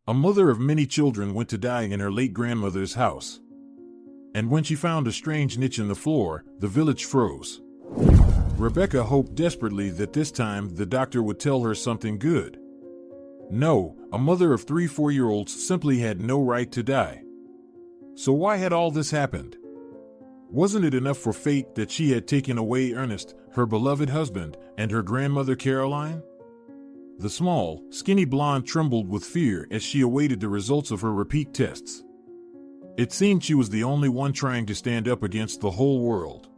A mother of many children went to die in her late grandmother's house. And when she found a strange niche in the floor, the village froze. Rebecca hoped desperately that this time the doctor would tell her something good. No, a mother of 3 4-year-olds simply had no right to die. So why had all this happened? Wasn't it enough for fate that she had taken away Ernest, her beloved husband, and her grandmother Caroline? The small, skinny blonde trembled with fear as she awaited the results of her repeat tests. It seemed she was the only one trying to stand up against the whole world.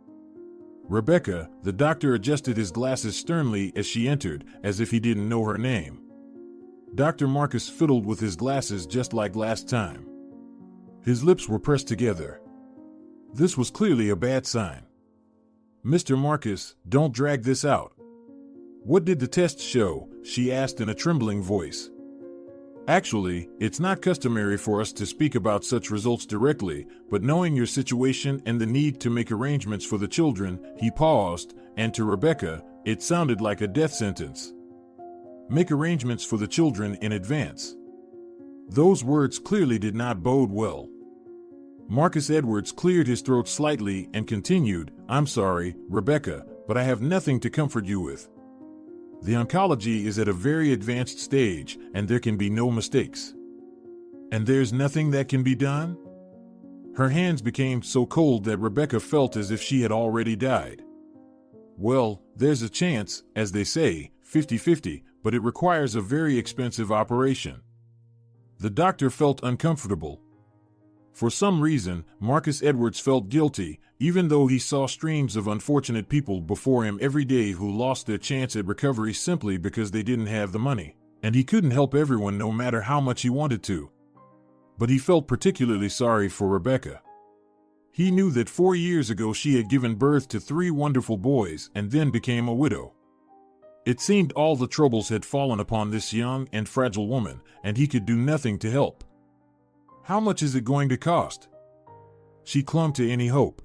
Rebecca, the doctor adjusted his glasses sternly as she entered, as if he didn't know her name. Dr. Marcus fiddled with his glasses just like last time. His lips were pressed together. This was clearly a bad sign. "Mr. Marcus, don't drag this out." "What did the test show?" she asked in a trembling voice. "Actually, it's not customary for us to speak about such results directly, but knowing your situation and the need to make arrangements for the children," he paused, and to Rebecca, it sounded like a death sentence. Make arrangements for the children in advance. Those words clearly did not bode well. Marcus Edwards cleared his throat slightly and continued, "I'm sorry, Rebecca, but I have nothing to comfort you with. The oncology is at a very advanced stage, and there can be no mistakes." "And there's nothing that can be done?" Her hands became so cold that Rebecca felt as if she had already died. "Well, there's a chance, as they say, 50-50, but it requires a very expensive operation." The doctor felt uncomfortable. For some reason, Marcus Edwards felt guilty, even though he saw streams of unfortunate people before him every day who lost their chance at recovery simply because they didn't have the money, and he couldn't help everyone no matter how much he wanted to. But he felt particularly sorry for Rebecca. He knew that 4 years ago she had given birth to 3 wonderful boys and then became a widow. It seemed all the troubles had fallen upon this young and fragile woman, and he could do nothing to help. "How much is it going to cost?" She clung to any hope.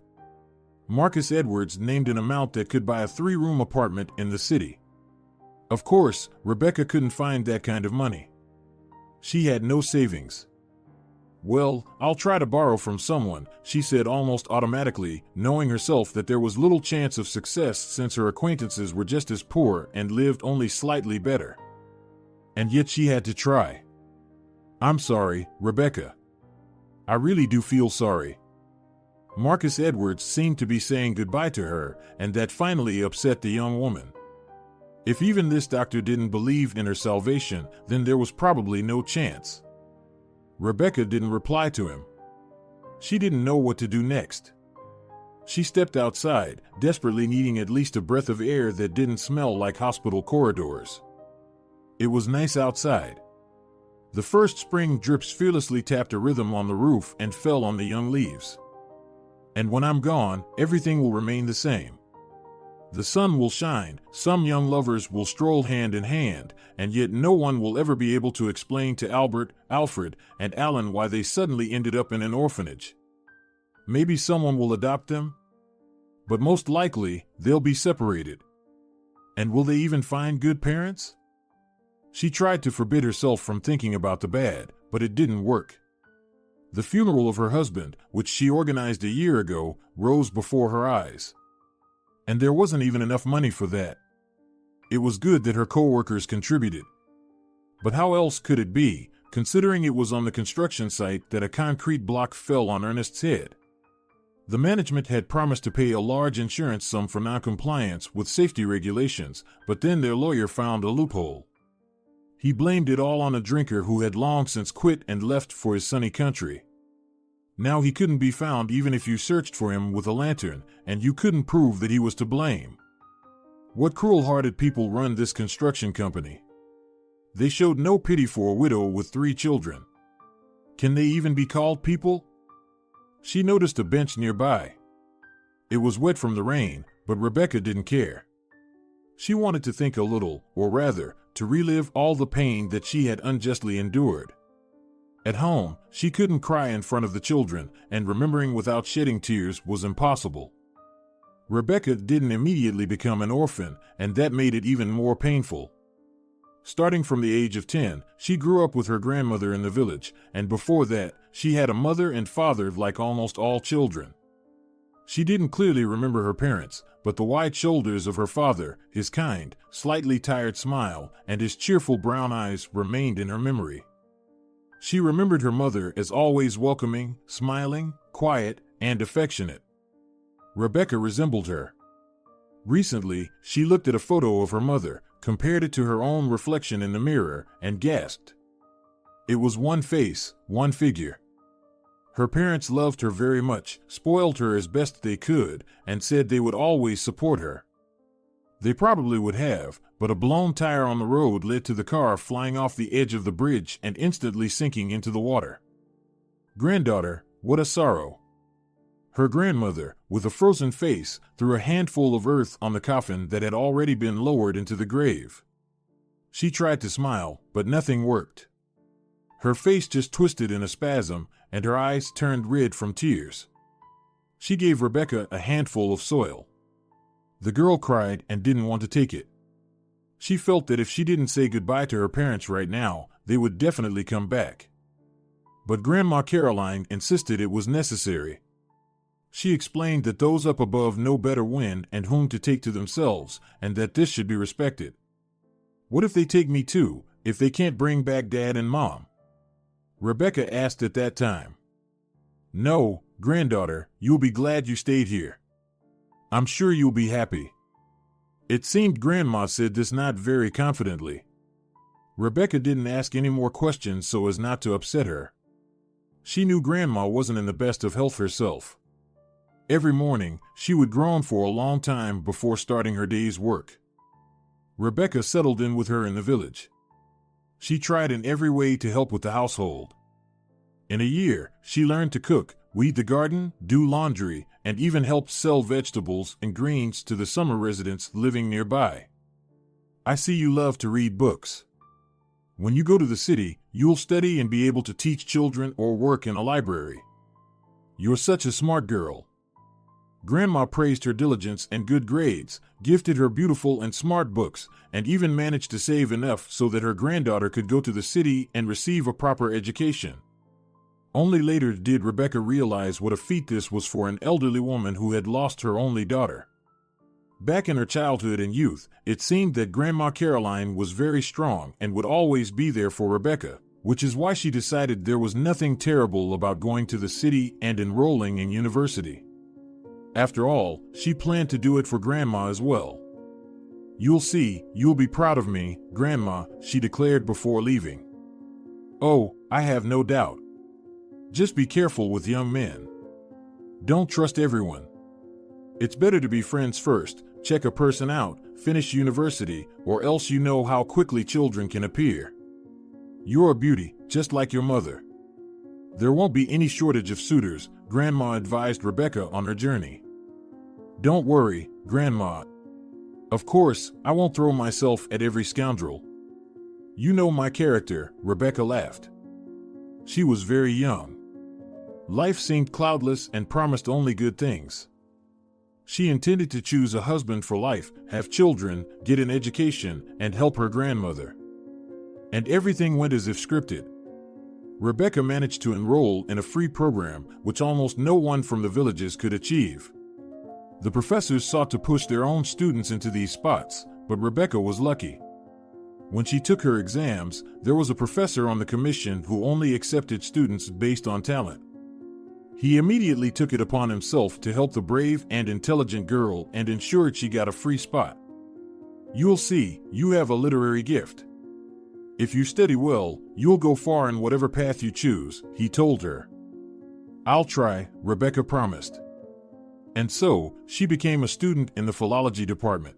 Marcus Edwards named an amount that could buy a 3-room apartment in the city. Of course, Rebecca couldn't find that kind of money. She had no savings. "Well, I'll try to borrow from someone," she said almost automatically, knowing herself that there was little chance of success since her acquaintances were just as poor and lived only slightly better. And yet she had to try. "I'm sorry, Rebecca. I really do feel sorry." Marcus Edwards seemed to be saying goodbye to her, and that finally upset the young woman. If even this doctor didn't believe in her salvation, then there was probably no chance. Rebecca didn't reply to him. She didn't know what to do next. She stepped outside, desperately needing at least a breath of air that didn't smell like hospital corridors. It was nice outside. The first spring drips fearlessly tapped a rhythm on the roof and fell on the young leaves. "And when I'm gone, everything will remain the same. The sun will shine, some young lovers will stroll hand in hand, and yet no one will ever be able to explain to Albert, Alfred, and Alan why they suddenly ended up in an orphanage. Maybe someone will adopt them? But most likely, they'll be separated. And will they even find good parents?" She tried to forbid herself from thinking about the bad, but it didn't work. The funeral of her husband, which she organized a year ago, rose before her eyes. And there wasn't even enough money for that. It was good that her co-workers contributed. But how else could it be, considering it was on the construction site that a concrete block fell on Ernest's head? The management had promised to pay a large insurance sum for noncompliance with safety regulations, but then their lawyer found a loophole. He blamed it all on a drinker who had long since quit and left for his sunny country. Now he couldn't be found even if you searched for him with a lantern, and you couldn't prove that he was to blame. What cruel-hearted people run this construction company? They showed no pity for a widow with 3 children. Can they even be called people? She noticed a bench nearby. It was wet from the rain, but Rebecca didn't care. She wanted to think a little, or rather, to relive all the pain that she had unjustly endured. At home, she couldn't cry in front of the children, and remembering without shedding tears was impossible. Rebecca didn't immediately become an orphan, and that made it even more painful. Starting from the age of 10, she grew up with her grandmother in the village, and before that, she had a mother and father like almost all children. She didn't clearly remember her parents, but the wide shoulders of her father, his kind, slightly tired smile, and his cheerful brown eyes remained in her memory. She remembered her mother as always welcoming, smiling, quiet, and affectionate. Rebecca resembled her. Recently, she looked at a photo of her mother, compared it to her own reflection in the mirror, and gasped. It was one face, one figure. Her parents loved her very much, spoiled her as best they could, and said they would always support her. They probably would have, but a blown tire on the road led to the car flying off the edge of the bridge and instantly sinking into the water. Granddaughter, what a sorrow. Her grandmother, with a frozen face, threw a handful of earth on the coffin that had already been lowered into the grave. She tried to smile, but nothing worked. Her face just twisted in a spasm, and her eyes turned red from tears. She gave Rebecca a handful of soil. The girl cried and didn't want to take it. She felt that if she didn't say goodbye to her parents right now, they would definitely come back. But Grandma Caroline insisted it was necessary. She explained that those up above know better when and whom to take to themselves, and that this should be respected. What if they take me too, if they can't bring back Dad and Mom? Rebecca asked at that time. No, granddaughter, you'll be glad you stayed here. I'm sure you'll be happy. It seemed Grandma said this not very confidently. Rebecca didn't ask any more questions so as not to upset her. She knew Grandma wasn't in the best of health herself. Every morning, she would groan for a long time before starting her day's work. Rebecca settled in with her in the village. She tried in every way to help with the household. In a year, she learned to cook, weed the garden, do laundry, and even helped sell vegetables and greens to the summer residents living nearby. I see you love to read books. When you go to the city, you'll study and be able to teach children or work in a library. You're such a smart girl. Grandma praised her diligence and good grades, gifted her beautiful and smart books, and even managed to save enough so that her granddaughter could go to the city and receive a proper education. Only later did Rebecca realize what a feat this was for an elderly woman who had lost her only daughter. Back in her childhood and youth, it seemed that Grandma Caroline was very strong and would always be there for Rebecca, which is why she decided there was nothing terrible about going to the city and enrolling in university. After all, she planned to do it for Grandma as well. You'll see, you'll be proud of me, Grandma, she declared before leaving. Oh, I have no doubt. Just be careful with young men. Don't trust everyone. It's better to be friends first, check a person out, finish university, or else you know how quickly children can appear. You're a beauty, just like your mother. There won't be any shortage of suitors, Grandma advised Rebecca on her journey. Don't worry, Grandma. Of course, I won't throw myself at every scoundrel. You know my character, Rebecca laughed. She was very young. Life seemed cloudless and promised only good things. She intended to choose a husband for life, have children, get an education, and help her grandmother. And everything went as if scripted. Rebecca managed to enroll in a free program which almost no one from the villages could achieve. The professors sought to push their own students into these spots, but Rebecca was lucky. When she took her exams, there was a professor on the commission who only accepted students based on talent. He immediately took it upon himself to help the brave and intelligent girl and ensured she got a free spot. You'll see, you have a literary gift. If you study well, you'll go far in whatever path you choose, he told her. I'll try, Rebecca promised. And so, she became a student in the philology department.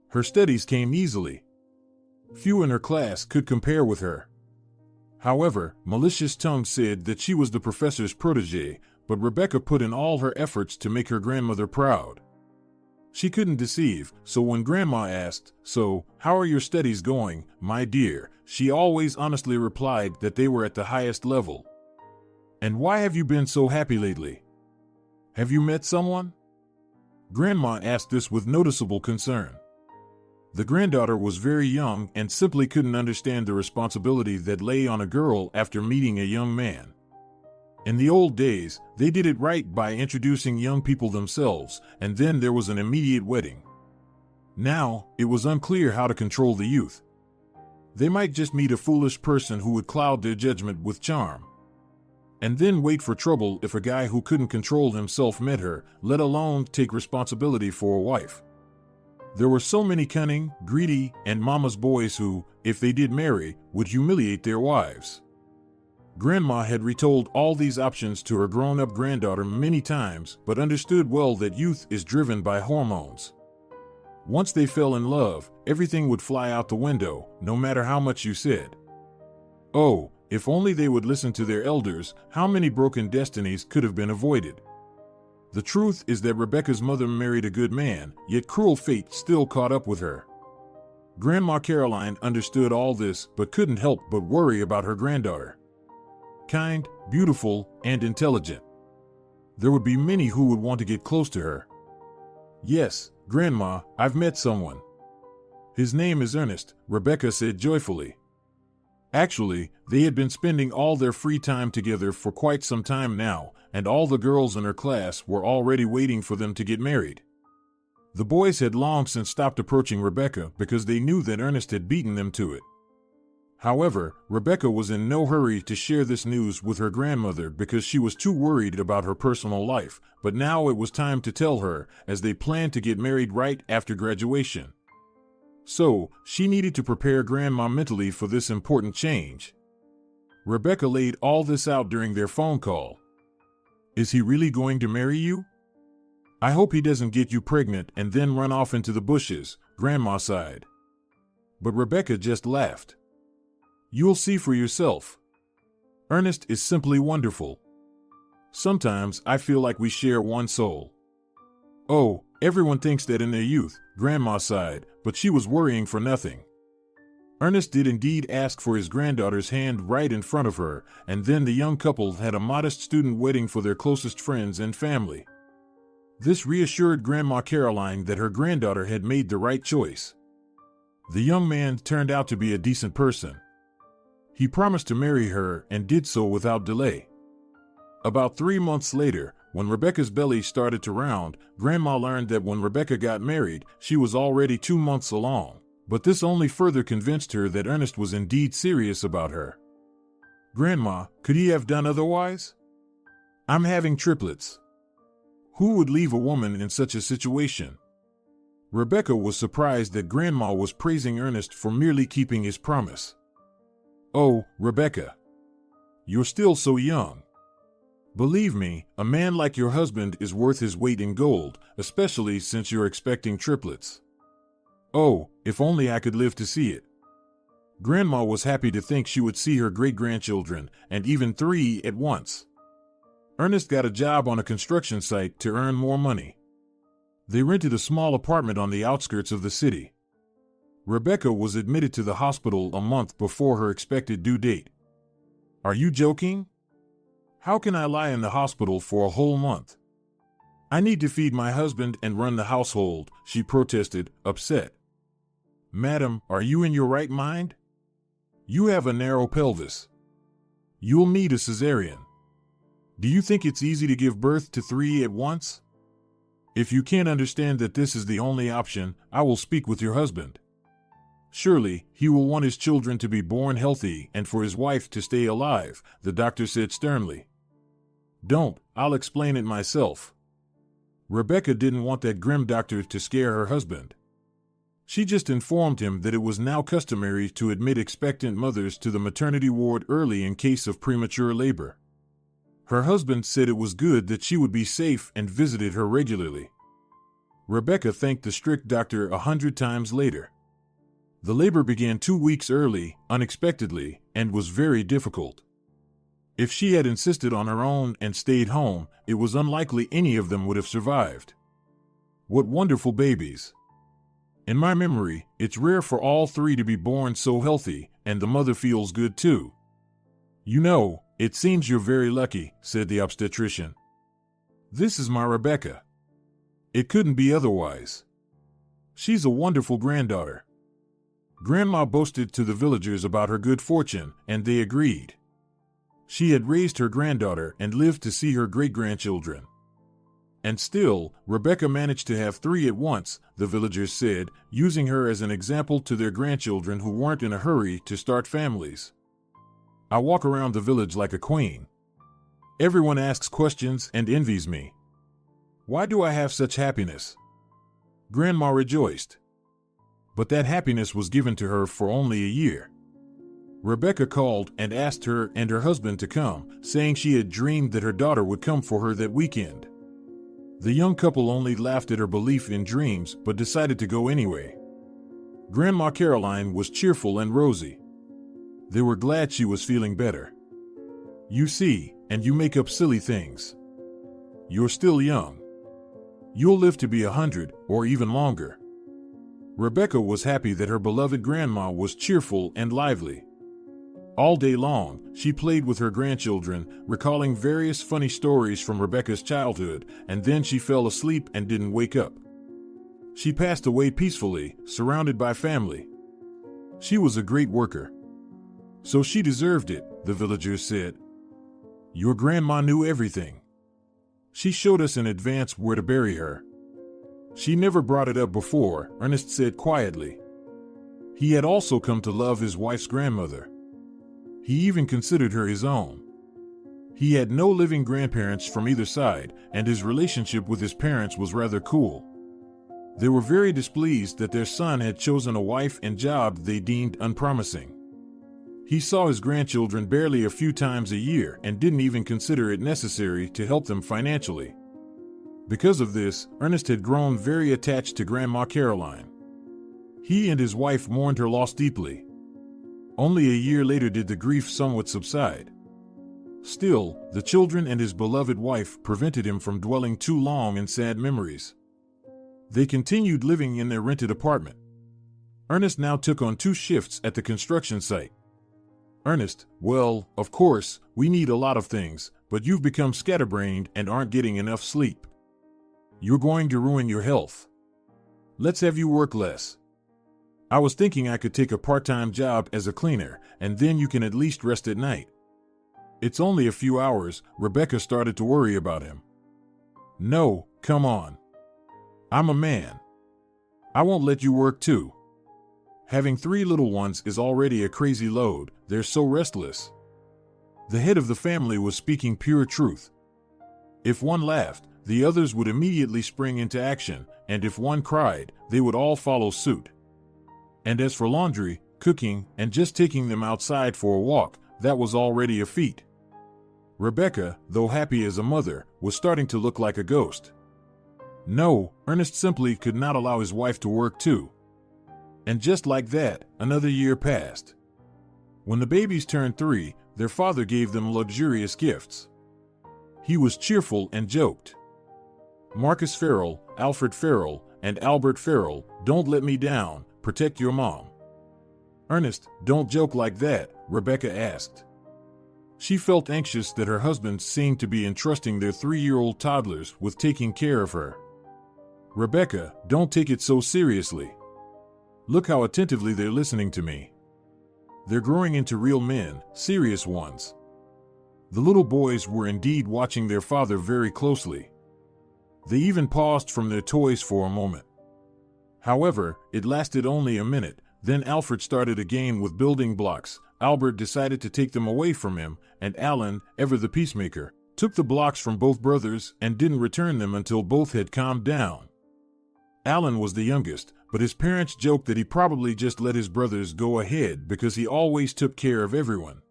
Her studies came easily. Few in her class could compare with her. However, malicious tongues said that she was the professor's protégé, but Rebecca put in all her efforts to make her grandmother proud. She couldn't deceive, so when Grandma asked, "So, how are your studies going, my dear?" she always honestly replied that they were at the highest level. "And why have you been so happy lately? Have you met someone?" Grandma asked this with noticeable concern. The granddaughter was very young and simply couldn't understand the responsibility that lay on a girl after meeting a young man. In the old days, they did it right by introducing young people themselves, and then there was an immediate wedding. Now, it was unclear how to control the youth. They might just meet a foolish person who would cloud their judgment with charm, and then wait for trouble if a guy who couldn't control himself met her, let alone take responsibility for a wife. There were so many cunning, greedy, and mama's boys who, if they did marry, would humiliate their wives. Grandma had retold all these options to her grown-up granddaughter many times, but understood well that youth is driven by hormones. Once they fell in love, everything would fly out the window, no matter how much you said. Oh, if only they would listen to their elders, how many broken destinies could have been avoided. The truth is that Rebecca's mother married a good man, yet cruel fate still caught up with her. Grandma Caroline understood all this, but couldn't help but worry about her granddaughter. Kind, beautiful, and intelligent. There would be many who would want to get close to her. Yes, Grandma, I've met someone. His name is Ernest, Rebecca said joyfully. Actually, they had been spending all their free time together for quite some time now, and all the girls in her class were already waiting for them to get married. The boys had long since stopped approaching Rebecca because they knew that Ernest had beaten them to it. However, Rebecca was in no hurry to share this news with her grandmother because she was too worried about her personal life, but now it was time to tell her, as they planned to get married right after graduation. So, she needed to prepare Grandma mentally for this important change. Rebecca laid all this out during their phone call. Is he really going to marry you? I hope he doesn't get you pregnant and then run off into the bushes, Grandma sighed. But Rebecca just laughed. You'll see for yourself. Ernest is simply wonderful. Sometimes I feel like we share one soul. Oh, everyone thinks that in their youth, Grandma sighed, but she was worrying for nothing. Ernest did indeed ask for his granddaughter's hand right in front of her, and then the young couple had a modest student wedding for their closest friends and family. This reassured Grandma Caroline that her granddaughter had made the right choice. The young man turned out to be a decent person. He promised to marry her and did so without delay. About 3 months later, when Rebecca's belly started to round, Grandma learned that when Rebecca got married, she was already 2 months along. But this only further convinced her that Ernest was indeed serious about her. Grandma, could he have done otherwise? I'm having triplets. Who would leave a woman in such a situation? Rebecca was surprised that Grandma was praising Ernest for merely keeping his promise. Oh, Rebecca. You're still so young. Believe me, a man like your husband is worth his weight in gold, especially since you're expecting triplets. Oh, if only I could live to see it. Grandma was happy to think she would see her great-grandchildren, and even 3 at once. Ernest got a job on a construction site to earn more money. They rented a small apartment on the outskirts of the city. Rebecca was admitted to the hospital a month before her expected due date. Are you joking? How can I lie in the hospital for a whole month? I need to feed my husband and run the household, she protested, upset. Madam, are you in your right mind? You have a narrow pelvis. You'll need a cesarean. Do you think it's easy to give birth to 3 at once? If you can't understand that this is the only option, I will speak with your husband. Surely, he will want his children to be born healthy and for his wife to stay alive, the doctor said sternly. Don't, I'll explain it myself. Rebecca didn't want that grim doctor to scare her husband. She just informed him that it was now customary to admit expectant mothers to the maternity ward early in case of premature labor. Her husband said it was good that she would be safe and visited her regularly. Rebecca thanked the strict doctor 100 times later. The labor began 2 weeks early, unexpectedly, and was very difficult. If she had insisted on her own and stayed home, it was unlikely any of them would have survived. What wonderful babies! In my memory, it's rare for all 3 to be born so healthy, and the mother feels good too. You know, it seems you're very lucky, said the obstetrician. This is my Rebecca. It couldn't be otherwise. She's a wonderful granddaughter. Grandma boasted to the villagers about her good fortune, and they agreed. She had raised her granddaughter and lived to see her great-grandchildren. And still, Rebecca managed to have 3 at once, the villagers said, using her as an example to their grandchildren who weren't in a hurry to start families. I walk around the village like a queen. Everyone asks questions and envies me. Why do I have such happiness? Grandma rejoiced. But that happiness was given to her for only a year. Rebecca called and asked her and her husband to come, saying she had dreamed that her daughter would come for her that weekend. The young couple only laughed at her belief in dreams but decided to go anyway. Grandma Caroline was cheerful and rosy. They were glad she was feeling better. You see, and you make up silly things. You're still young. You'll live to be 100 or even longer. Rebecca was happy that her beloved grandma was cheerful and lively. All day long, she played with her grandchildren, recalling various funny stories from Rebecca's childhood, and then she fell asleep and didn't wake up. She passed away peacefully, surrounded by family. She was a great worker. So she deserved it, the villagers said. Your grandma knew everything. She showed us in advance where to bury her. She never brought it up before, Ernest said quietly. He had also come to love his wife's grandmother. He even considered her his own. He had no living grandparents from either side, and his relationship with his parents was rather cool. They were very displeased that their son had chosen a wife and job they deemed unpromising. He saw his grandchildren barely a few times a year and didn't even consider it necessary to help them financially. Because of this, Ernest had grown very attached to Grandma Caroline. He and his wife mourned her loss deeply. Only a year later did the grief somewhat subside. Still, the children and his beloved wife prevented him from dwelling too long in sad memories. They continued living in their rented apartment. Ernest now took on 2 shifts at the construction site. Ernest, well, of course, we need a lot of things, but you've become scatterbrained and aren't getting enough sleep. You're going to ruin your health. Let's have you work less. I was thinking I could take a part-time job as a cleaner, and then you can at least rest at night. It's only a few hours. Rebecca started to worry about him. No, come on. I'm a man. I won't let you work too. Having 3 little ones is already a crazy load. They're so restless. The head of the family was speaking pure truth. If one laughed, the others would immediately spring into action, and if one cried, they would all follow suit. And as for laundry, cooking, and just taking them outside for a walk, that was already a feat. Rebecca, though happy as a mother, was starting to look like a ghost. No, Ernest simply could not allow his wife to work too. And just like that, another year passed. When the babies turned 3, their father gave them luxurious gifts. He was cheerful and joked. Marcus Farrell, Alfred Farrell, and Albert Farrell, don't let me down, protect your mom. Ernest, don't joke like that, Rebecca asked. She felt anxious that her husband seemed to be entrusting their 3-year-old toddlers with taking care of her. Rebecca, don't take it so seriously. Look how attentively they're listening to me. They're growing into real men, serious ones. The little boys were indeed watching their father very closely. They even paused from their toys for a moment. However, it lasted only a minute. Then Alfred started a game with building blocks. Albert decided to take them away from him, and Alan, ever the peacemaker, took the blocks from both brothers and didn't return them until both had calmed down. Alan was the youngest, but his parents joked that he probably just let his brothers go ahead because he always took care of everyone.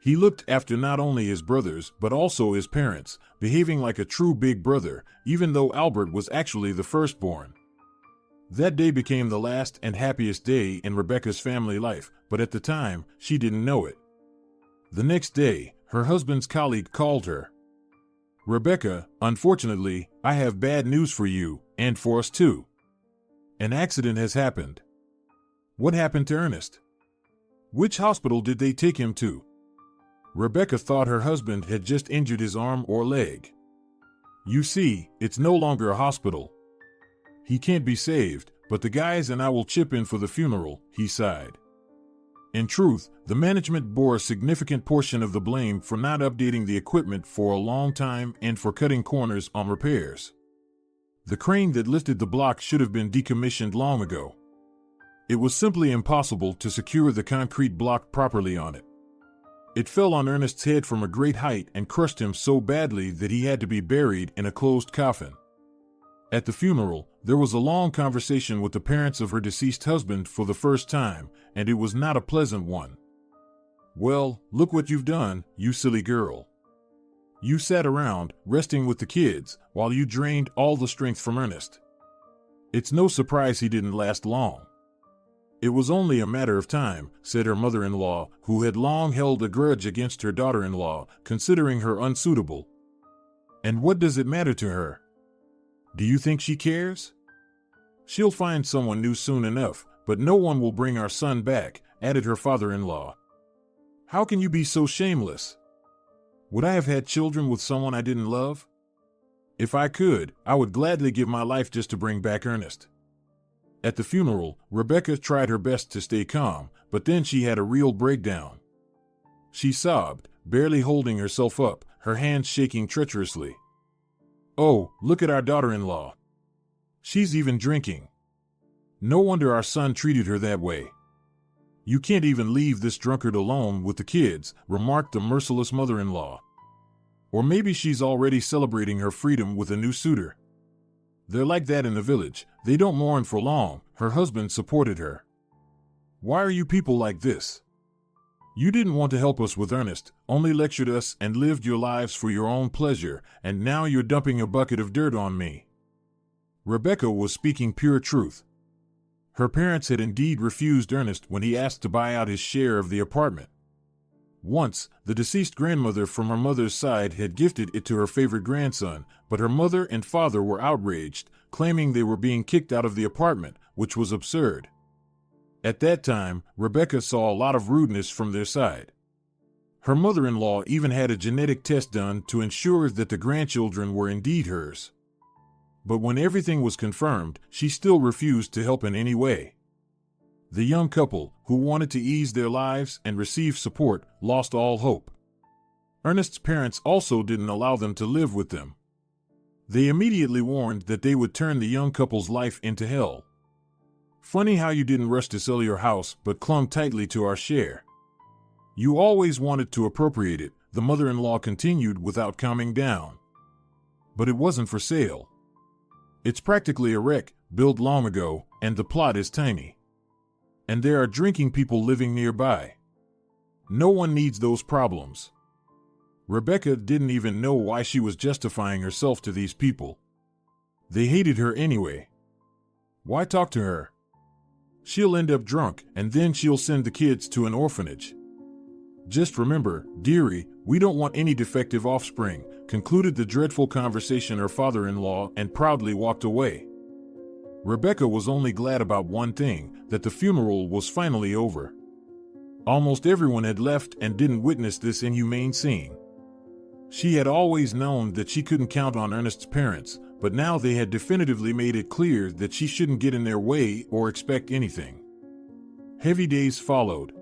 He looked after not only his brothers but also his parents, behaving like a true big brother, even though Albert was actually the firstborn. That day became the last and happiest day in Rebecca's family life, but at the time, she didn't know it. The next day, her husband's colleague called her. Rebecca, unfortunately, I have bad news for you, and for us too. An accident has happened. What happened to Ernest? Which hospital did they take him to? Rebecca thought her husband had just injured his arm or leg. You see, it's no longer a hospital. He can't be saved, but the guys and I will chip in for the funeral," he sighed. In truth, the management bore a significant portion of the blame for not updating the equipment for a long time and for cutting corners on repairs. The crane that lifted the block should have been decommissioned long ago. It was simply impossible to secure the concrete block properly on it. It fell on Ernest's head from a great height and crushed him so badly that he had to be buried in a closed coffin. At the funeral, there was a long conversation with the parents of her deceased husband for the first time, and it was not a pleasant one. "Well, look what you've done, you silly girl. You sat around, resting with the kids, while you drained all the strength from Ernest. It's no surprise he didn't last long." "It was only a matter of time," said her mother-in-law, who had long held a grudge against her daughter-in-law, considering her unsuitable. "And what does it matter to her? Do you think she cares? She'll find someone new soon enough, but no one will bring our son back," added her father-in-law. "How can you be so shameless? Would I have had children with someone I didn't love? If I could, I would gladly give my life just to bring back Ernest." At the funeral, Rebecca tried her best to stay calm, but then she had a real breakdown. She sobbed, barely holding herself up, her hands shaking treacherously. "Oh, look at our daughter-in-law. She's even drinking. No wonder our son treated her that way." "You can't even leave this drunkard alone with the kids," remarked the merciless mother-in-law. "Or maybe she's already celebrating her freedom with a new suitor. They're like that in the village. They don't mourn for long," her husband supported her. "Why are you people like this? You didn't want to help us with Ernest, only lectured us and lived your lives for your own pleasure, and now you're dumping a bucket of dirt on me." Rebecca was speaking pure truth. Her parents had indeed refused Ernest when he asked to buy out his share of the apartment. Once, the deceased grandmother from her mother's side had gifted it to her favorite grandson, but her mother and father were outraged, claiming they were being kicked out of the apartment, which was absurd. At that time, Rebecca saw a lot of rudeness from their side. Her mother-in-law even had a genetic test done to ensure that the grandchildren were indeed hers. But when everything was confirmed, she still refused to help in any way. The young couple, who wanted to ease their lives and receive support, lost all hope. Ernest's parents also didn't allow them to live with them. They immediately warned that they would turn the young couple's life into hell. "Funny how you didn't rush to sell your house but clung tightly to our share. You always wanted to appropriate it," the mother-in-law continued without calming down. "But it wasn't for sale. It's practically a wreck, built long ago, and the plot is tiny. And there are drinking people living nearby. No one needs those problems." Rebecca didn't even know why she was justifying herself to these people. They hated her anyway. Why talk to her? She'll end up drunk, and then she'll send the kids to an orphanage. "Just remember, dearie, we don't want any defective offspring," concluded the dreadful conversation her father-in-law, and proudly walked away. Rebecca was only glad about one thing, that the funeral was finally over. Almost everyone had left and didn't witness this inhumane scene. She had always known that she couldn't count on Ernest's parents, but now they had definitively made it clear that she shouldn't get in their way or expect anything. Heavy days followed.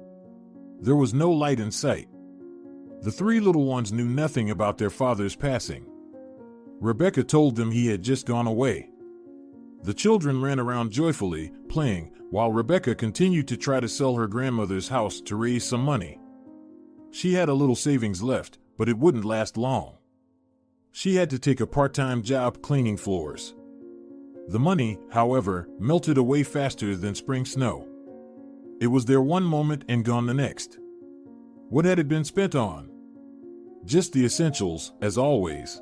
There was no light in sight. The three little ones knew nothing about their father's passing. Rebecca told them he had just gone away. The children ran around joyfully, playing, while Rebecca continued to try to sell her grandmother's house to raise some money. She had a little savings left, but it wouldn't last long. She had to take a part-time job cleaning floors. The money, however, melted away faster than spring snow. It was there one moment and gone the next. What had it been spent on? Just the essentials, as always.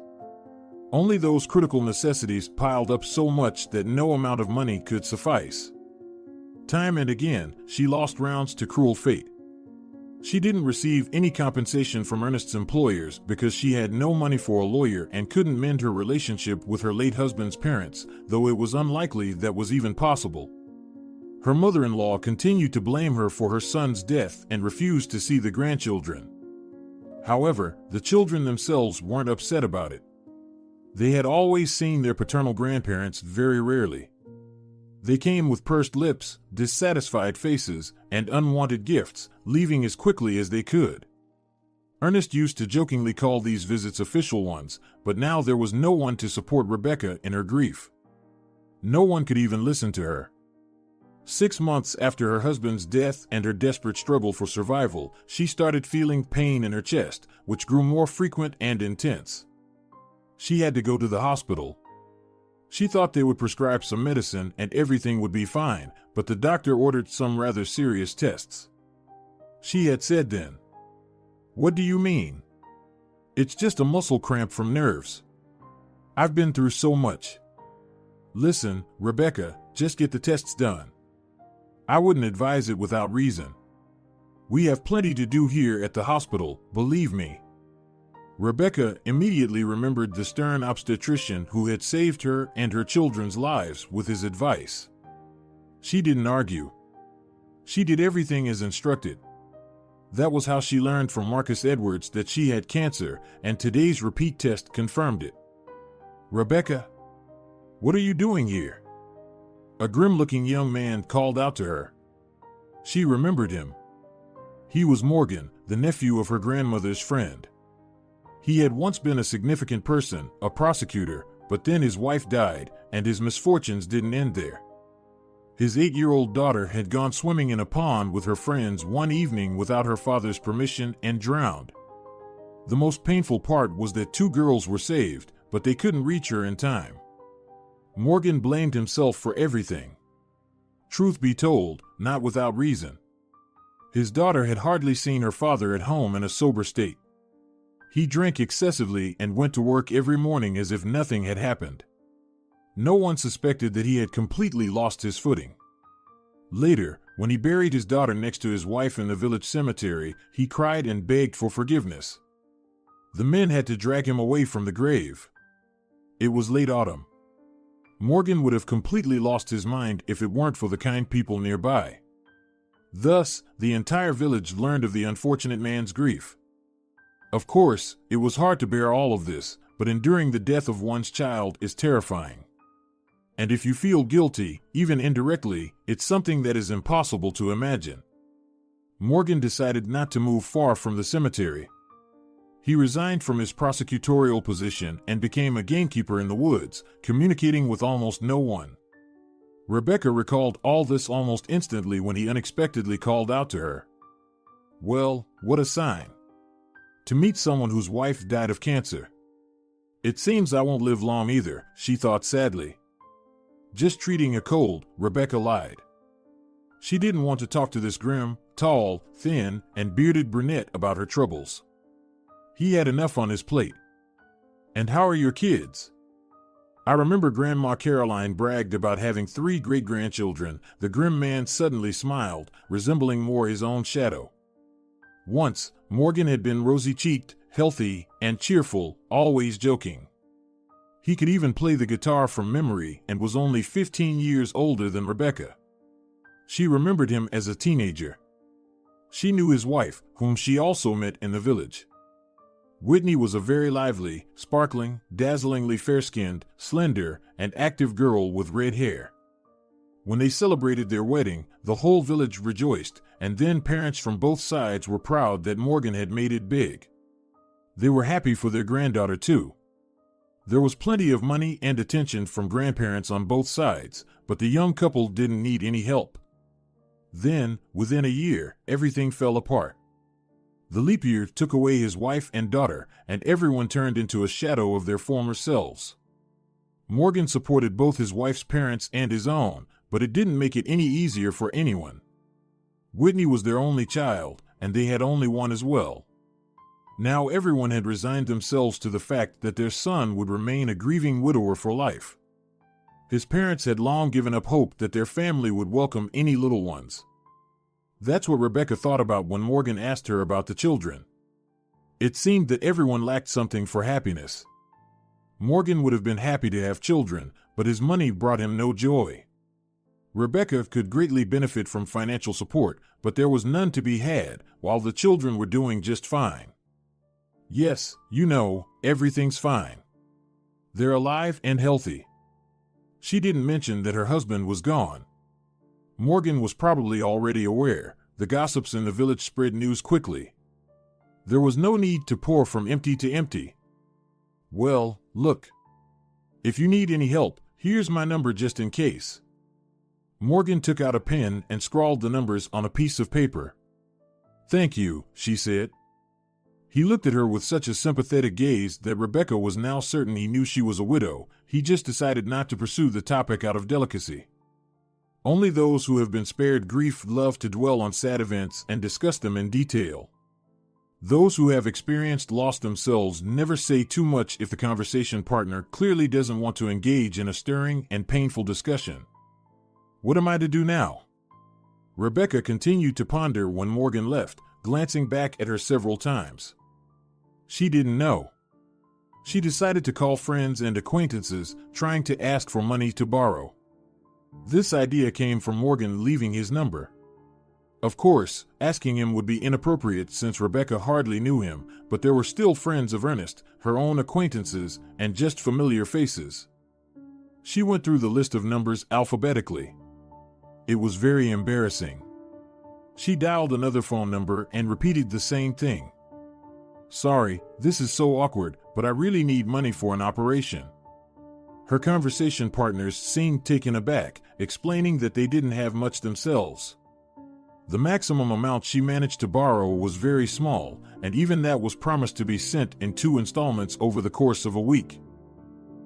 Only those critical necessities piled up so much that no amount of money could suffice. Time and again, she lost rounds to cruel fate. She didn't receive any compensation from Ernest's employers because she had no money for a lawyer and couldn't mend her relationship with her late husband's parents, though it was unlikely that was even possible. Her mother-in-law continued to blame her for her son's death and refused to see the grandchildren. However, the children themselves weren't upset about it. They had always seen their paternal grandparents very rarely. They came with pursed lips, dissatisfied faces, and unwanted gifts, leaving as quickly as they could. Ernest used to jokingly call these visits official ones, but now there was no one to support Rebecca in her grief. No one could even listen to her. 6 months after her husband's death and her desperate struggle for survival, she started feeling pain in her chest, which grew more frequent and intense. She had to go to the hospital. She thought they would prescribe some medicine and everything would be fine, but the doctor ordered some rather serious tests. She had said then, "What do you mean? It's just a muscle cramp from nerves. I've been through so much." "Listen, Rebecca, just get the tests done. I wouldn't advise it without reason. We have plenty to do here at the hospital, believe me." Rebecca immediately remembered the stern obstetrician who had saved her and her children's lives with his advice. She didn't argue. She did everything as instructed. That was how she learned from Marcus Edwards that she had cancer, and today's repeat test confirmed it. "Rebecca, what are you doing here?" A grim-looking young man called out to her. She remembered him. He was Morgan, the nephew of her grandmother's friend. He had once been a significant person, a prosecutor, but then his wife died, and his misfortunes didn't end there. His 8-year-old daughter had gone swimming in a pond with her friends one evening without her father's permission and drowned. The most painful part was that 2 girls were saved, but they couldn't reach her in time. Morgan blamed himself for everything. Truth be told, not without reason. His daughter had hardly seen her father at home in a sober state. He drank excessively and went to work every morning as if nothing had happened. No one suspected that he had completely lost his footing. Later, when he buried his daughter next to his wife in the village cemetery, he cried and begged for forgiveness. The men had to drag him away from the grave. It was late autumn. Morgan would have completely lost his mind if it weren't for the kind people nearby. Thus, the entire village learned of the unfortunate man's grief. Of course, it was hard to bear all of this, but enduring the death of one's child is terrifying. And if you feel guilty, even indirectly, it's something that is impossible to imagine. Morgan decided not to move far from the cemetery. He resigned from his prosecutorial position and became a gamekeeper in the woods, communicating with almost no one. Rebecca recalled all this almost instantly when he unexpectedly called out to her. Well, what a sign. To meet someone whose wife died of cancer. It seems I won't live long either, she thought sadly. Just treating a cold, Rebecca lied. She didn't want to talk to this grim, tall, thin, and bearded brunette about her troubles. He had enough on his plate. And how are your kids? I remember Grandma Caroline bragged about having 3 great-grandchildren. The grim man suddenly smiled, resembling more his own shadow. Once, Morgan had been rosy-cheeked, healthy, and cheerful, always joking. He could even play the guitar from memory and was only 15 years older than Rebecca. She remembered him as a teenager. She knew his wife, whom she also met in the village. Whitney was a very lively, sparkling, dazzlingly fair-skinned, slender, and active girl with red hair. When they celebrated their wedding, the whole village rejoiced, and then parents from both sides were proud that Morgan had made it big. They were happy for their granddaughter too. There was plenty of money and attention from grandparents on both sides, but the young couple didn't need any help. Then, within a year, everything fell apart. The leap year took away his wife and daughter, and everyone turned into a shadow of their former selves. Morgan supported both his wife's parents and his own, but it didn't make it any easier for anyone. Whitney was their only child, and they had only one as well. Now everyone had resigned themselves to the fact that their son would remain a grieving widower for life. His parents had long given up hope that their family would welcome any little ones. That's what Rebecca thought about when Morgan asked her about the children. It seemed that everyone lacked something for happiness. Morgan would have been happy to have children, but his money brought him no joy. Rebecca could greatly benefit from financial support, but there was none to be had, while the children were doing just fine. Yes, you know, everything's fine. They're alive and healthy. She didn't mention that her husband was gone. Morgan was probably already aware. The gossips in the village spread news quickly. There was no need to pour from empty to empty. Well, look. If you need any help, here's my number just in case. Morgan took out a pen and scrawled the numbers on a piece of paper. Thank you, she said. He looked at her with such a sympathetic gaze that Rebecca was now certain he knew she was a widow. He just decided not to pursue the topic out of delicacy. Only those who have been spared grief love to dwell on sad events and discuss them in detail. Those who have experienced loss themselves never say too much if the conversation partner clearly doesn't want to engage in a stirring and painful discussion. What am I to do now? Rebecca continued to ponder when Morgan left, glancing back at her several times. She didn't know. She decided to call friends and acquaintances, trying to ask for money to borrow. This idea came from Morgan leaving his number. Of course, asking him would be inappropriate since Rebecca hardly knew him, but there were still friends of Ernest, her own acquaintances, and just familiar faces. She went through the list of numbers alphabetically. It was very embarrassing. She dialed another phone number and repeated the same thing. Sorry, this is so awkward, but I really need money for an operation. Her conversation partners seemed taken aback, explaining that they didn't have much themselves. The maximum amount she managed to borrow was very small, and even that was promised to be sent in 2 installments over the course of a week.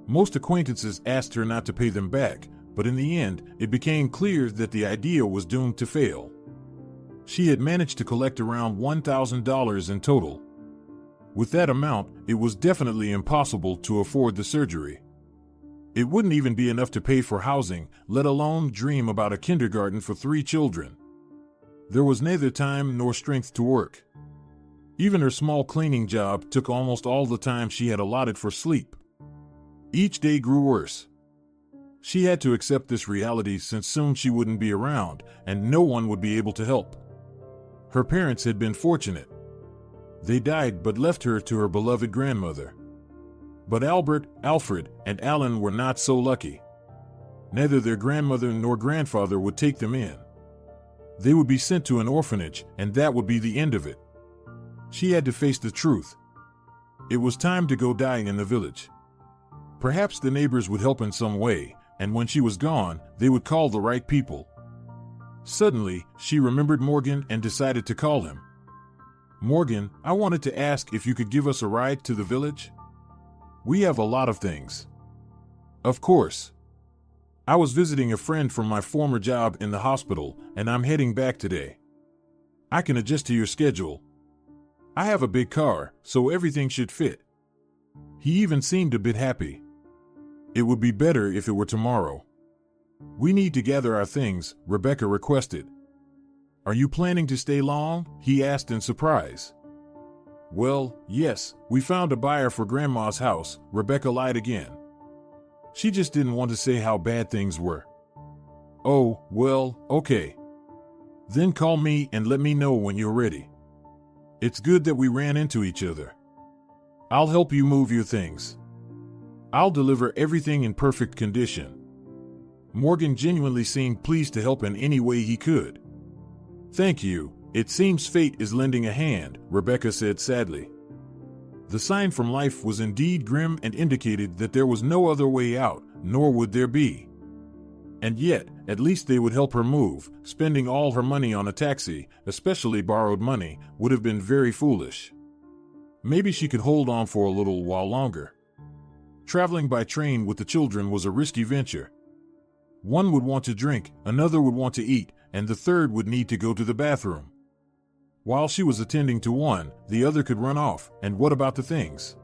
Most acquaintances asked her not to pay them back, but in the end, it became clear that the idea was doomed to fail. She had managed to collect around $1,000 in total. With that amount, it was definitely impossible to afford the surgery. It wouldn't even be enough to pay for housing, let alone dream about a kindergarten for 3 children. There was neither time nor strength to work. Even her small cleaning job took almost all the time she had allotted for sleep. Each day grew worse. She had to accept this reality since soon she wouldn't be around, and no one would be able to help. Her parents had been fortunate. They died but left her to her beloved grandmother. But Albert, Alfred, and Alan were not so lucky. Neither their grandmother nor grandfather would take them in. They would be sent to an orphanage, and that would be the end of it. She had to face the truth. It was time to go die in the village. Perhaps the neighbors would help in some way, and when she was gone, they would call the right people. Suddenly, she remembered Morgan and decided to call him. Morgan, I wanted to ask if you could give us a ride to the village? We have a lot of things. Of course. I was visiting a friend from my former job in the hospital, and I'm heading back today. I can adjust to your schedule. I have a big car, so everything should fit. He even seemed a bit happy. It would be better if it were tomorrow. We need to gather our things, Rebecca requested. Are you planning to stay long? He asked in surprise. Well, yes, we found a buyer for Grandma's house, Rebecca lied again. She just didn't want to say how bad things were. Oh, well, okay. Then call me and let me know when you're ready. It's good that we ran into each other. I'll help you move your things. I'll deliver everything in perfect condition. Morgan genuinely seemed pleased to help in any way he could. Thank you. It seems fate is lending a hand, Rebecca said sadly. The sign from life was indeed grim and indicated that there was no other way out, nor would there be. And yet, at least they would help her move. Spending all her money on a taxi, especially borrowed money, would have been very foolish. Maybe she could hold on for a little while longer. Traveling by train with the children was a risky venture. One would want to drink, another would want to eat, and the third would need to go to the bathroom. While she was attending to one, the other could run off, and what about the things?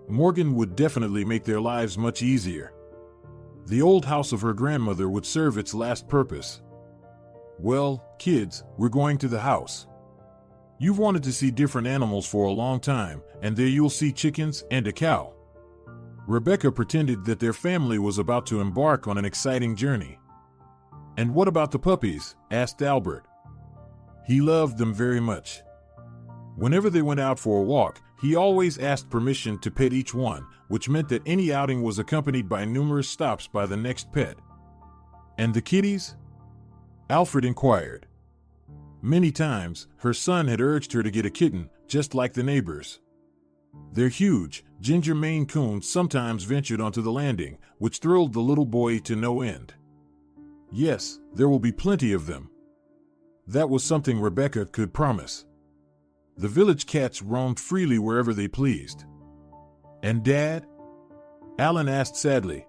Morgan would definitely make their lives much easier. The old house of her grandmother would serve its last purpose. Well, kids, we're going to the house. You've wanted to see different animals for a long time, and there you'll see chickens and a cow. Rebecca pretended that their family was about to embark on an exciting journey. And what about the puppies? Asked Albert. He loved them very much. Whenever they went out for a walk, He always asked permission to pet each one, which meant that any outing was accompanied by numerous stops by the next pet. And the kitties? Alfred inquired. Many times, her son had urged her to get a kitten, just like the neighbors. Their huge, ginger Maine Coons sometimes ventured onto the landing, which thrilled the little boy to no end. Yes, there will be plenty of them. That was something Rebecca could promise. The village cats roamed freely wherever they pleased. And Dad? Alan asked sadly.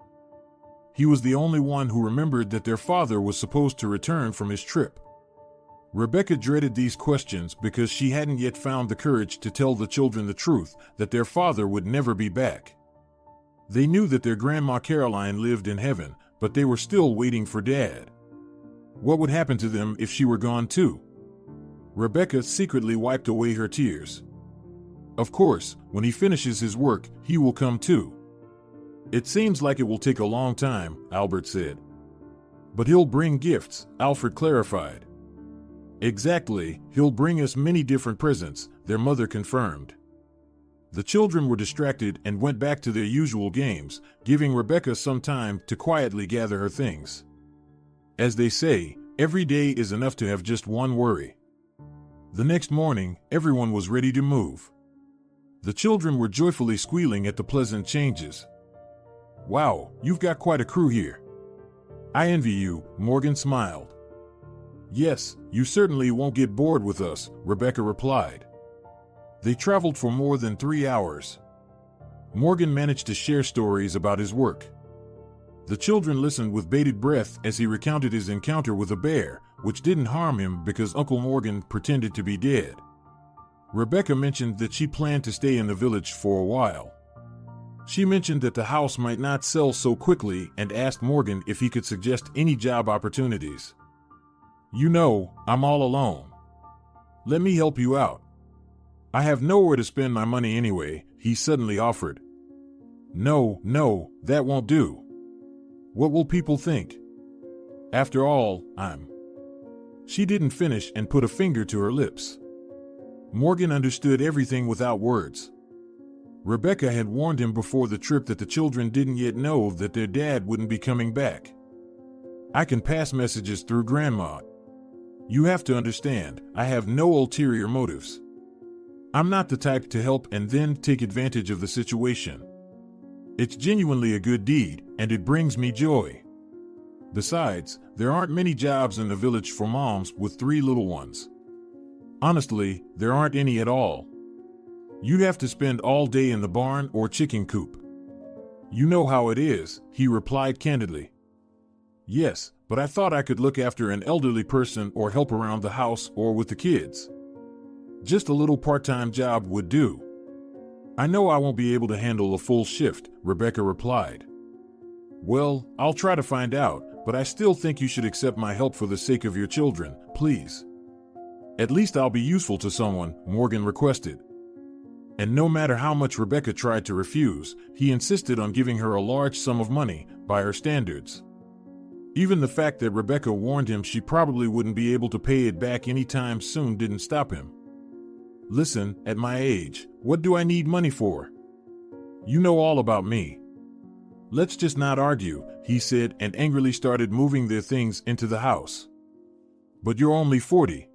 He was the only one who remembered that their father was supposed to return from his trip. Rebecca dreaded these questions because she hadn't yet found the courage to tell the children the truth, that their father would never be back. They knew that their Grandma Caroline lived in heaven, but they were still waiting for Dad. What would happen to them if she were gone too? Rebecca secretly wiped away her tears. Of course, when he finishes his work, he will come too. It seems like it will take a long time, Albert said. But he'll bring gifts, Alfred clarified. Exactly, he'll bring us many different presents, their mother confirmed. The children were distracted and went back to their usual games, giving Rebecca some time to quietly gather her things. As they say, every day is enough to have just one worry. The next morning, everyone was ready to move. The children were joyfully squealing at the pleasant changes. Wow, you've got quite a crew here. I envy you, Morgan smiled. Yes, you certainly won't get bored with us, Rebecca replied. They traveled for more than 3 hours. Morgan managed to share stories about his work. The children listened with bated breath as he recounted his encounter with a bear, which didn't harm him because Uncle Morgan pretended to be dead. Rebecca mentioned that she planned to stay in the village for a while. She mentioned that the house might not sell so quickly and asked Morgan if he could suggest any job opportunities. You know, I'm all alone. Let me help you out. I have nowhere to spend my money anyway, he suddenly offered. No, that won't do. What will people think? After all, She didn't finish and put a finger to her lips. Morgan understood everything without words. Rebecca had warned him before the trip that the children didn't yet know that their dad wouldn't be coming back. I can pass messages through Grandma. You have to understand, I have no ulterior motives. I'm not the type to help and then take advantage of the situation. It's genuinely a good deed, and it brings me joy. Besides, there aren't many jobs in the village for moms with 3 little ones. Honestly, there aren't any at all. You'd have to spend all day in the barn or chicken coop. You know how it is, he replied candidly. Yes, but I thought I could look after an elderly person or help around the house or with the kids. Just a little part-time job would do. I know I won't be able to handle a full shift, Rebecca replied. Well, I'll try to find out, but I still think you should accept my help for the sake of your children, please. At least I'll be useful to someone, Morgan requested. And no matter how much Rebecca tried to refuse, he insisted on giving her a large sum of money, by her standards. Even the fact that Rebecca warned him she probably wouldn't be able to pay it back anytime soon didn't stop him. Listen, at my age, what do I need money for? You know all about me. Let's just not argue, he said, and angrily started moving their things into the house. But you're only 40.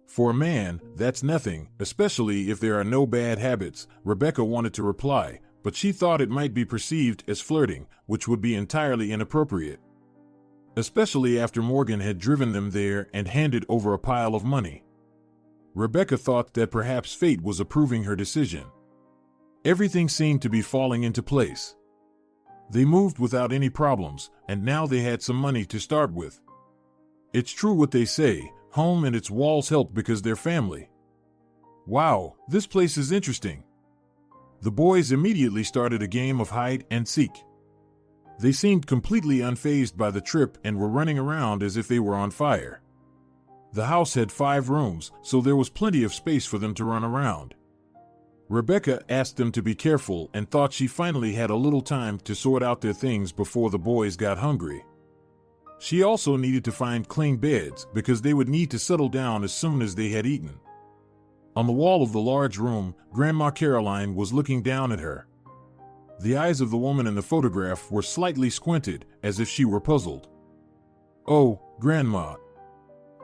For a man, that's nothing, especially if there are no bad habits, Rebecca wanted to reply, but she thought it might be perceived as flirting, which would be entirely inappropriate. Especially after Morgan had driven them there and handed over a pile of money. Rebecca thought that perhaps fate was approving her decision. Everything seemed to be falling into place. They moved without any problems, and now they had some money to start with. It's true what they say, home and its walls help because they're family. Wow, this place is interesting. The boys immediately started a game of hide and seek. They seemed completely unfazed by the trip and were running around as if they were on fire. The house had 5 rooms, so there was plenty of space for them to run around. Rebecca asked them to be careful and thought she finally had a little time to sort out their things before the boys got hungry. She also needed to find clean beds because they would need to settle down as soon as they had eaten. On the wall of the large room, Grandma Caroline was looking down at her. The eyes of the woman in the photograph were slightly squinted, as if she were puzzled. "Oh, Grandma.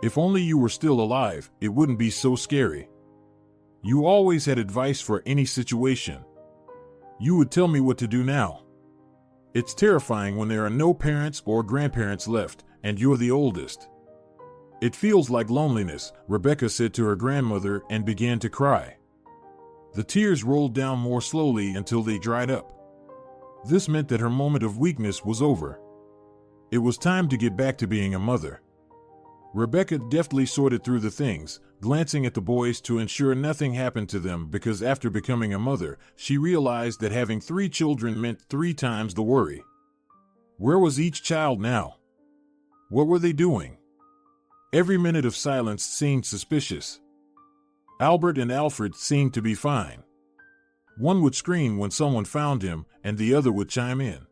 If only you were still alive, it wouldn't be so scary. You always had advice for any situation. You would tell me what to do now. It's terrifying when there are no parents or grandparents left, and you're the oldest. It feels like loneliness," Rebecca said to her grandmother and began to cry. The tears rolled down more slowly until they dried up. This meant that her moment of weakness was over. It was time to get back to being a mother. Rebecca deftly sorted through the things, glancing at the boys to ensure nothing happened to them, because after becoming a mother, she realized that having 3 children meant 3 times the worry. Where was each child now? What were they doing? Every minute of silence seemed suspicious. Albert and Alfred seemed to be fine. One would scream when someone found him, and the other would chime in.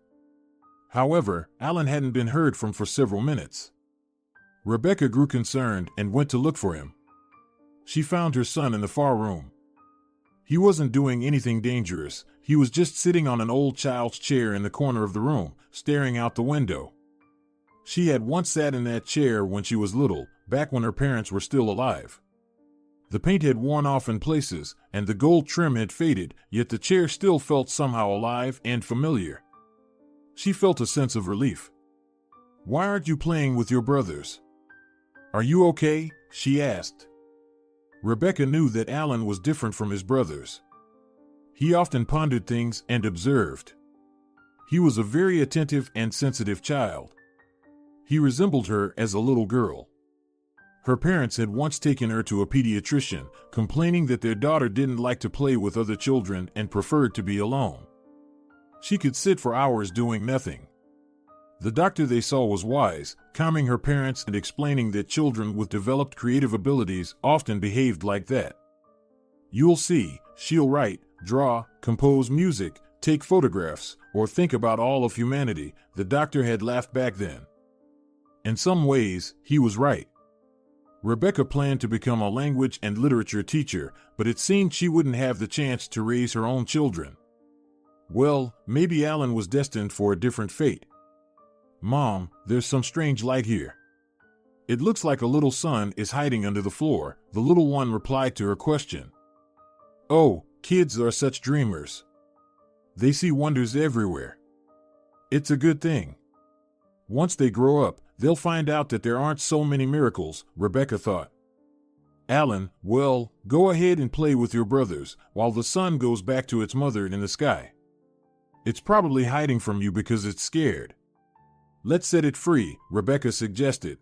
However, Alan hadn't been heard from for several minutes. Rebecca grew concerned and went to look for him. She found her son in the far room. He wasn't doing anything dangerous. He was just sitting on an old child's chair in the corner of the room, staring out the window. She had once sat in that chair when she was little, back when her parents were still alive. The paint had worn off in places, and the gold trim had faded, yet the chair still felt somehow alive and familiar. She felt a sense of relief. "Why aren't you playing with your brothers? Are you okay?" she asked. Rebecca knew that Alan was different from his brothers. He often pondered things and observed. He was a very attentive and sensitive child. He resembled her as a little girl. Her parents had once taken her to a pediatrician, complaining that their daughter didn't like to play with other children and preferred to be alone. She could sit for hours doing nothing. The doctor they saw was wise, calming her parents and explaining that children with developed creative abilities often behaved like that. "You'll see, she'll write, draw, compose music, take photographs, or think about all of humanity," the doctor had laughed back then. In some ways, he was right. Rebecca planned to become a language and literature teacher, but it seemed she wouldn't have the chance to raise her own children. Well, maybe Alan was destined for a different fate. "Mom, there's some strange light here. It looks like a little sun is hiding under the floor," the little one replied to her question. "Oh, kids are such dreamers. They see wonders everywhere. It's a good thing. Once they grow up, they'll find out that there aren't so many miracles," Rebecca thought. "Alan, well, go ahead and play with your brothers while the sun goes back to its mother in the sky. It's probably hiding from you because it's scared. Let's set it free," Rebecca suggested.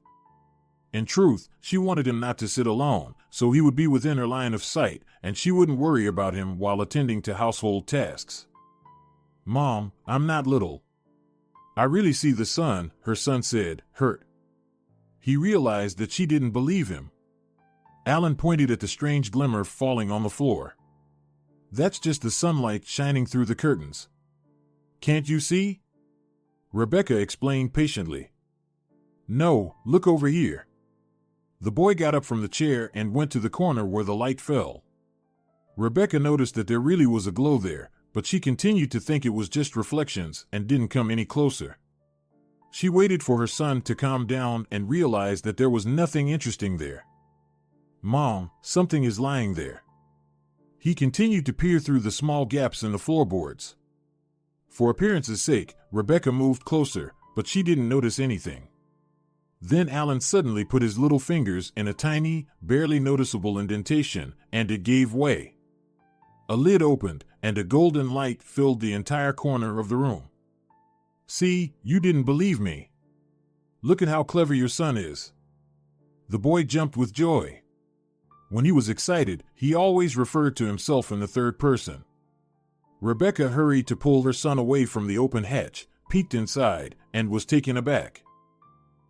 In truth, she wanted him not to sit alone, so he would be within her line of sight, and she wouldn't worry about him while attending to household tasks. "Mom, I'm not little. I really see the sun," her son said, hurt. He realized that she didn't believe him. Alan pointed at the strange glimmer falling on the floor. "That's just the sunlight shining through the curtains. Can't you see?" Rebecca explained patiently. "No, look over here." The boy got up from the chair and went to the corner where the light fell. Rebecca noticed that there really was a glow there, but she continued to think it was just reflections and didn't come any closer. She waited for her son to calm down and realized that there was nothing interesting there. "Mom, something is lying there." He continued to peer through the small gaps in the floorboards. For appearance's sake, Rebecca moved closer, but she didn't notice anything. Then Alan suddenly put his little fingers in a tiny, barely noticeable indentation, and it gave way. A lid opened, and a golden light filled the entire corner of the room. "See, you didn't believe me. Look at how clever your son is." The boy jumped with joy. When he was excited, he always referred to himself in the third person. Rebecca hurried to pull her son away from the open hatch, peeked inside, and was taken aback.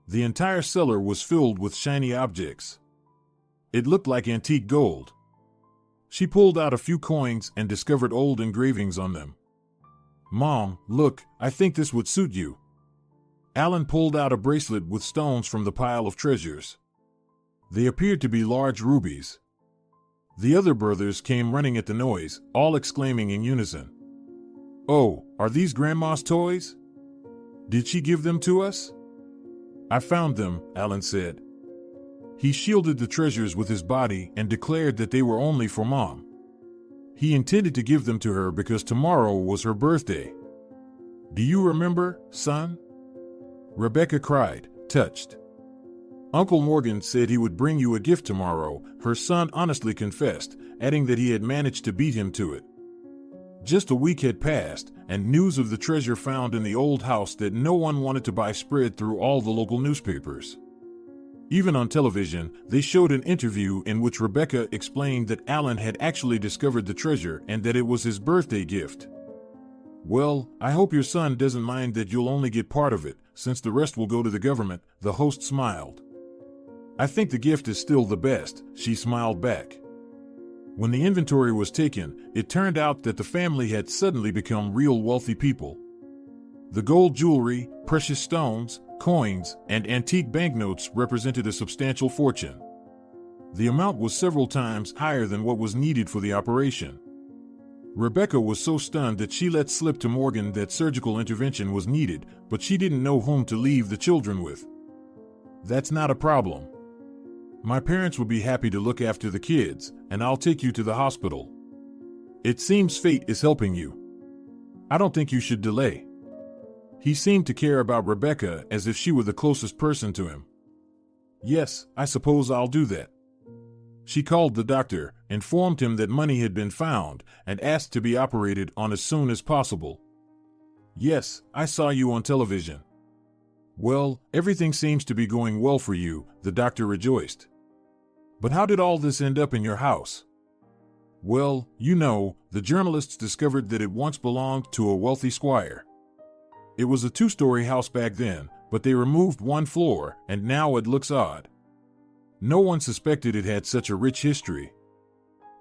The entire cellar was filled with shiny objects. It looked like antique gold. She pulled out a few coins and discovered old engravings on them. "Mom, look, I think this would suit you." Alan pulled out a bracelet with stones from the pile of treasures. They appeared to be large rubies. The other brothers came running at the noise, all exclaiming in unison, "Oh, are these Grandma's toys? Did she give them to us?" "I found them," Alan said. He shielded the treasures with his body and declared that they were only for Mom. He intended to give them to her because tomorrow was her birthday. "Do you remember, son?" Rebecca cried, touched. "Uncle Morgan said he would bring you a gift tomorrow," her son honestly confessed, adding that he had managed to beat him to it. Just a week had passed, and news of the treasure found in the old house that no one wanted to buy spread through all the local newspapers. Even on television, they showed an interview in which Rebecca explained that Alan had actually discovered the treasure and that it was his birthday gift. "Well, I hope your son doesn't mind that you'll only get part of it, since the rest will go to the government," the host smiled. "I think the gift is still the best," she smiled back. When the inventory was taken, it turned out that the family had suddenly become real wealthy people. The gold jewelry, precious stones, coins, and antique banknotes represented a substantial fortune. The amount was several times higher than what was needed for the operation. Rebecca was so stunned that she let slip to Morgan that surgical intervention was needed, but she didn't know whom to leave the children with. "That's not a problem. My parents would be happy to look after the kids, and I'll take you to the hospital. It seems fate is helping you. I don't think you should delay." He seemed to care about Rebecca as if she were the closest person to him. "Yes, I suppose I'll do that." She called the doctor, informed him that money had been found, and asked to be operated on as soon as possible. "Yes, I saw you on television." "Well, everything seems to be going well for you," the doctor rejoiced. "But how did all this end up in your house?" "Well, you know, the journalists discovered that it once belonged to a wealthy squire. It was a 2-story house back then, but they removed 1 floor, and now it looks odd. No one suspected it had such a rich history.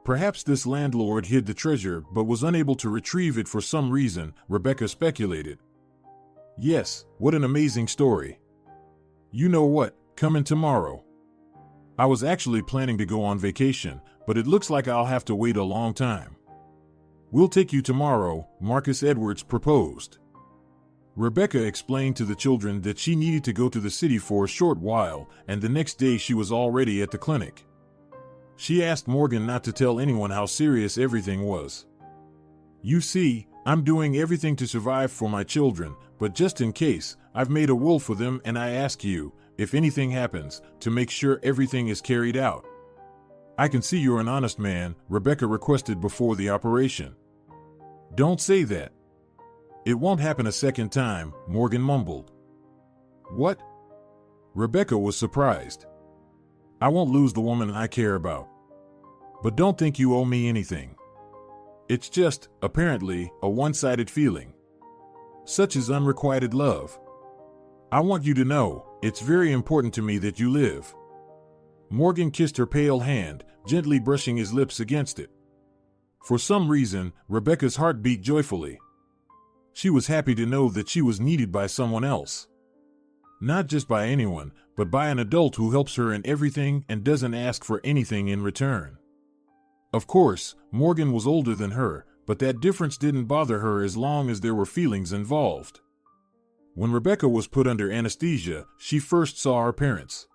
Perhaps this landlord hid the treasure but was unable to retrieve it for some reason," Rebecca speculated. "Yes, what an amazing story. You know what, come in tomorrow. I was actually planning to go on vacation, but it looks like I'll have to wait a long time." "We'll take you tomorrow," Marcus Edwards proposed. Rebecca explained to the children that she needed to go to the city for a short while, and the next day she was already at the clinic. She asked Morgan not to tell anyone how serious everything was. "You see, I'm doing everything to survive for my children, but just in case, I've made a will for them, and I ask you, if anything happens, to make sure everything is carried out." "I can see you're an honest man," Rebecca requested before the operation. "Don't say that. It won't happen a second time," Morgan mumbled. "What?" Rebecca was surprised. "I won't lose the woman I care about. But don't think you owe me anything. It's just, apparently, a one-sided feeling. Such is unrequited love. I want you to know, it's very important to me that you live." Morgan kissed her pale hand, gently brushing his lips against it. For some reason, Rebecca's heart beat joyfully. She was happy to know that she was needed by someone else. Not just by anyone, but by an adult who helps her in everything and doesn't ask for anything in return. Of course, Morgan was older than her, but that difference didn't bother her as long as there were feelings involved. When Rebecca was put under anesthesia, she first saw her parents.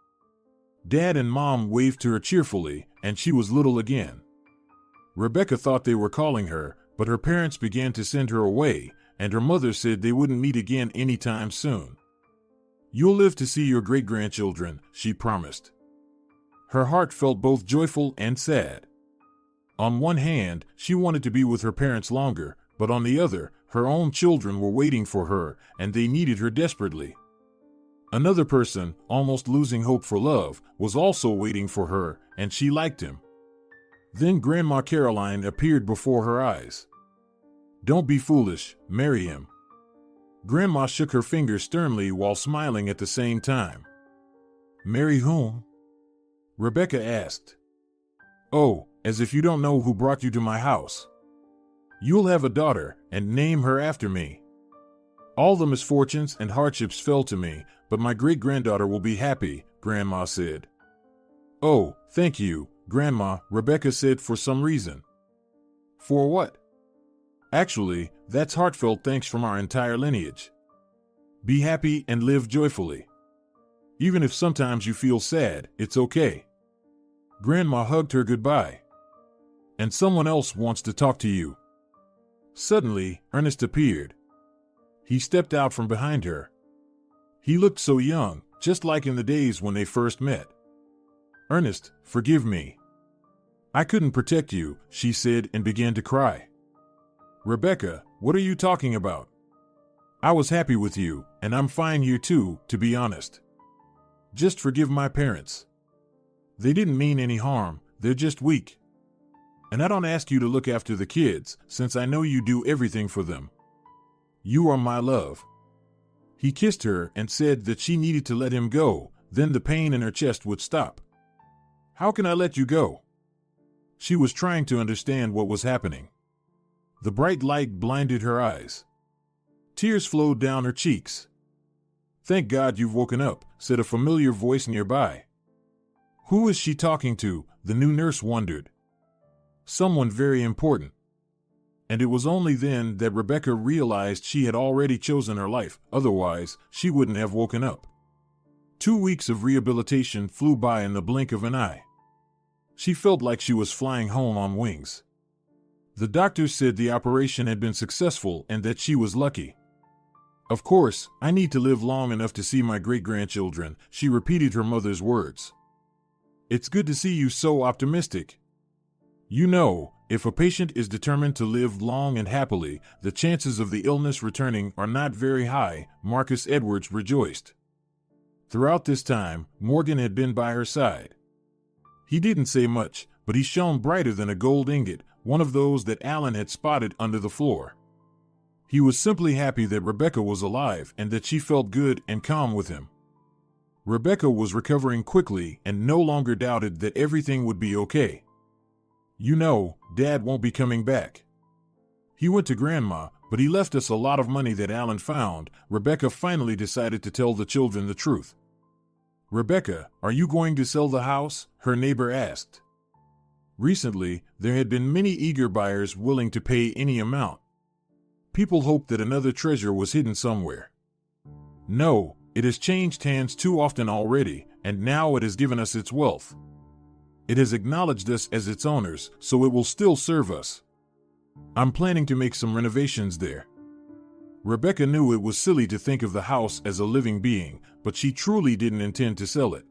Dad and Mom waved to her cheerfully, and she was little again. Rebecca thought they were calling her, but her parents began to send her away, and her mother said they wouldn't meet again anytime soon. "You'll live to see your great-grandchildren," she promised. Her heart felt both joyful and sad. On one hand, she wanted to be with her parents longer, but on the other, her own children were waiting for her, and they needed her desperately. Another person, almost losing hope for love, was also waiting for her, and she liked him. Then Grandma Caroline appeared before her eyes. "Don't be foolish, marry him." Grandma shook her finger sternly while smiling at the same time. "Marry whom?" Rebecca asked. "Oh, as if you don't know who brought you to my house. You'll have a daughter, and name her after me. All the misfortunes and hardships fell to me, but my great-granddaughter will be happy," Grandma said. "Oh, thank you," Grandma, Rebecca said for some reason. For what? Actually, that's heartfelt thanks from our entire lineage. Be happy and live joyfully. Even if sometimes you feel sad, it's okay. Grandma hugged her goodbye. And someone else wants to talk to you. Suddenly, Ernest appeared. He stepped out from behind her. He looked so young, just like in the days when they first met. Ernest, forgive me. I couldn't protect you, she said and began to cry. Rebecca, what are you talking about? I was happy with you, and I'm fine here too, to be honest. Just forgive my parents. They didn't mean any harm, they're just weak. And I don't ask you to look after the kids, since I know you do everything for them. You are my love. He kissed her and said that she needed to let him go, then the pain in her chest would stop. How can I let you go? She was trying to understand what was happening. The bright light blinded her eyes. Tears flowed down her cheeks. Thank God you've woken up, said a familiar voice nearby. Who is she talking to? The new nurse wondered. Someone very important. And it was only then that Rebecca realized she had already chosen her life, otherwise she wouldn't have woken up. 2 weeks of rehabilitation flew by in the blink of an eye. She felt like she was flying home on wings. The doctors said the operation had been successful and that she was lucky. Of course, I need to live long enough to see my great-grandchildren, she repeated her mother's words. It's good to see you so optimistic. You know, if a patient is determined to live long and happily, the chances of the illness returning are not very high, Marcus Edwards rejoiced. Throughout this time, Morgan had been by her side. He didn't say much, but he shone brighter than a gold ingot, one of those that Alan had spotted under the floor. He was simply happy that Rebecca was alive and that she felt good and calm with him. Rebecca was recovering quickly and no longer doubted that everything would be okay. You know, Dad won't be coming back. He went to Grandma, but he left us a lot of money that Alan found. Rebecca finally decided to tell the children the truth. Rebecca, are you going to sell the house? Her neighbor asked. Recently, there had been many eager buyers willing to pay any amount. People hoped that another treasure was hidden somewhere. No, it has changed hands too often already, and now it has given us its wealth. It has acknowledged us as its owners, so it will still serve us. I'm planning to make some renovations there. Rebecca knew it was silly to think of the house as a living being, but she truly didn't intend to sell it.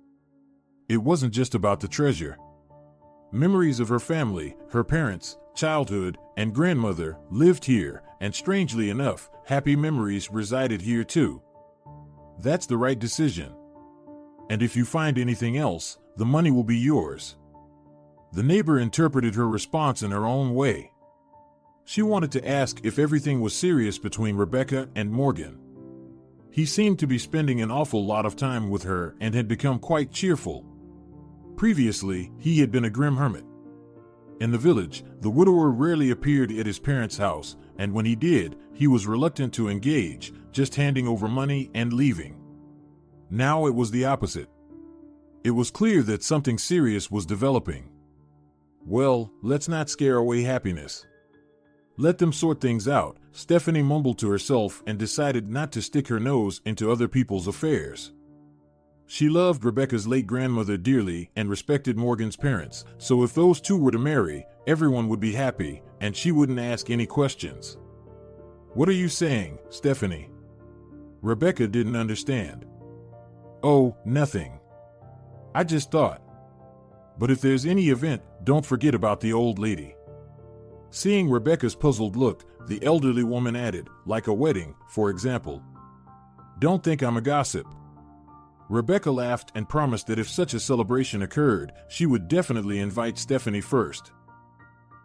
It wasn't just about the treasure. Memories of her family, her parents, childhood, and grandmother lived here, and strangely enough, happy memories resided here too. That's the right decision. And if you find anything else, the money will be yours. The neighbor interpreted her response in her own way. She wanted to ask if everything was serious between Rebecca and Morgan. He seemed to be spending an awful lot of time with her and had become quite cheerful. Previously, he had been a grim hermit. In the village, the widower rarely appeared at his parents' house, and when he did, he was reluctant to engage, just handing over money and leaving. Now it was the opposite. It was clear that something serious was developing. Well, let's not scare away happiness. Let them sort things out, Stephanie mumbled to herself and decided not to stick her nose into other people's affairs. She loved Rebecca's late grandmother dearly and respected Morgan's parents, so if those two were to marry, everyone would be happy, and she wouldn't ask any questions. What are you saying, Stephanie? Rebecca didn't understand. Oh, nothing. I just thought. But if there's any event, don't forget about the old lady. Seeing Rebecca's puzzled look, the elderly woman added, like a wedding, for example. Don't think I'm a gossip. Rebecca laughed and promised that if such a celebration occurred, she would definitely invite Stephanie first.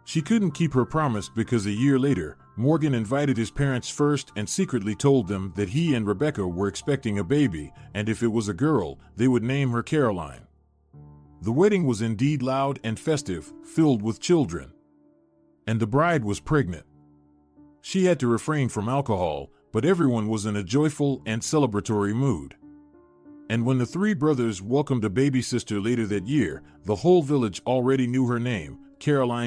She couldn't keep her promise because a year later, Morgan invited his parents first and secretly told them that he and Rebecca were expecting a baby, and if it was a girl, they would name her Caroline. The wedding was indeed loud and festive, filled with children. And the bride was pregnant. She had to refrain from alcohol, but everyone was in a joyful and celebratory mood. And when the three brothers welcomed a baby sister later that year, the whole village already knew her name, Caroline.